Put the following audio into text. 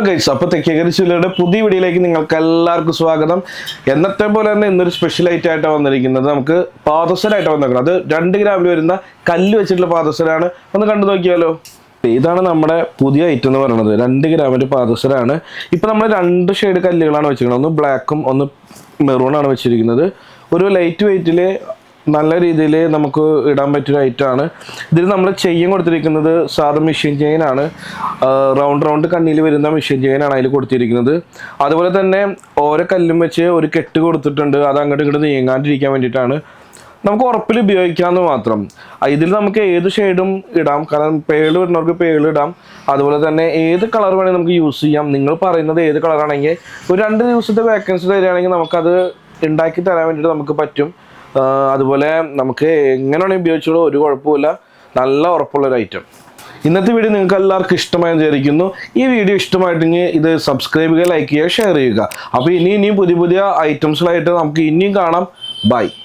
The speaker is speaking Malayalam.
ഗൈസ്, അപ്പോൾ തെക്കേകരിച്ചിലയുടെ പുതിയ വീഡിയോയിലേക്ക് നിങ്ങൾക്ക് എല്ലാവർക്കും സ്വാഗതം. എന്നത്തെ പോലെ തന്നെ ഇന്നൊരു സ്പെഷ്യൽ ആയിട്ടാണ് വന്നിരിക്കുന്നത്. നമുക്ക് പാദസരമായിട്ട് വന്നിരിക്കുന്നത്. അത് 2 ഗ്രാമിൽ വരുന്ന കല്ല് വെച്ചിട്ടുള്ള പാദസരമാണ്. ഒന്ന് കണ്ടു നോക്കിയാലോ. ഇതാണ് നമ്മുടെ പുതിയ ഐറ്റം എന്ന് പറയുന്നത്. 2 ഗ്രാമിൻ്റെ പാദസരമാണ്. ഇപ്പം നമ്മൾ 2 ഷെയ്ഡ് കല്ലുകളാണ് വെച്ചിരിക്കുന്നത്. ഒന്ന് ബ്ലാക്കും ഒന്ന് മെറൂണാണ് വെച്ചിരിക്കുന്നത്. ഒരു ലൈറ്റ് വെയ്റ്റിൽ നല്ല രീതിയിൽ നമുക്ക് ഇടാൻ പറ്റിയ ഐറ്റമാണ്. ഇതിൽ നമ്മൾ ചെയിൻ കൊടുത്തിരിക്കുന്നത് സാധാ മെഷീൻ ചെയിനാണ്. റൗണ്ട് കണ്ണിയിൽ വരുന്ന മെഷീൻ ചെയിനാണ് അതിൽ കൊടുത്തിരിക്കുന്നത്. അതുപോലെ തന്നെ ഓരോ കല്ലും വെച്ച് ഒരു കെട്ട് കൊടുത്തിട്ടുണ്ട്. അത് അങ്ങോട്ട് ഇങ്ങോട്ട് നീങ്ങാണ്ടിരിക്കാൻ വേണ്ടിയിട്ടാണ്. നമുക്ക് ഉറപ്പിൽ ഉപയോഗിക്കാമെന്ന് മാത്രം. ഇതിൽ നമുക്ക് ഏത് ഷെയ്ഡും ഇടാം. കാരണം പേള് വരുന്നവർക്ക് പേള് ഇടാം. അതുപോലെ തന്നെ ഏത് കളർ വേണമെങ്കിൽ നമുക്ക് യൂസ് ചെയ്യാം. നിങ്ങൾ പറയുന്നത് ഏത് കളറാണെങ്കിൽ ഒരു 2 ദിവസത്തെ വേക്കൻസി തരികയാണെങ്കിൽ നമുക്കത് ഉണ്ടാക്കി തരാൻ വേണ്ടിയിട്ട് നമുക്ക് പറ്റും. അതുപോലെ നമുക്ക് എങ്ങനെയാണെങ്കിൽ ഉപയോഗിച്ചോളൂ, ഒരു കുഴപ്പമില്ല. നല്ല ഉറപ്പുള്ളൊരു ഐറ്റം. ഇന്നത്തെ വീഡിയോ നിങ്ങൾക്ക് എല്ലാവർക്കും ഇഷ്ടമായെന്ന് വിചാരിക്കുന്നു. ഈ വീഡിയോ ഇഷ്ടമായിട്ടെങ്കിൽ ഇത് സബ്സ്ക്രൈബ് ചെയ്യുക, ലൈക്ക് ചെയ്യുക, ഷെയർ ചെയ്യുക. അപ്പോൾ ഇനിയും പുതിയ ഐറ്റംസുകളായിട്ട് നമുക്ക് ഇനിയും കാണാം. ബൈ.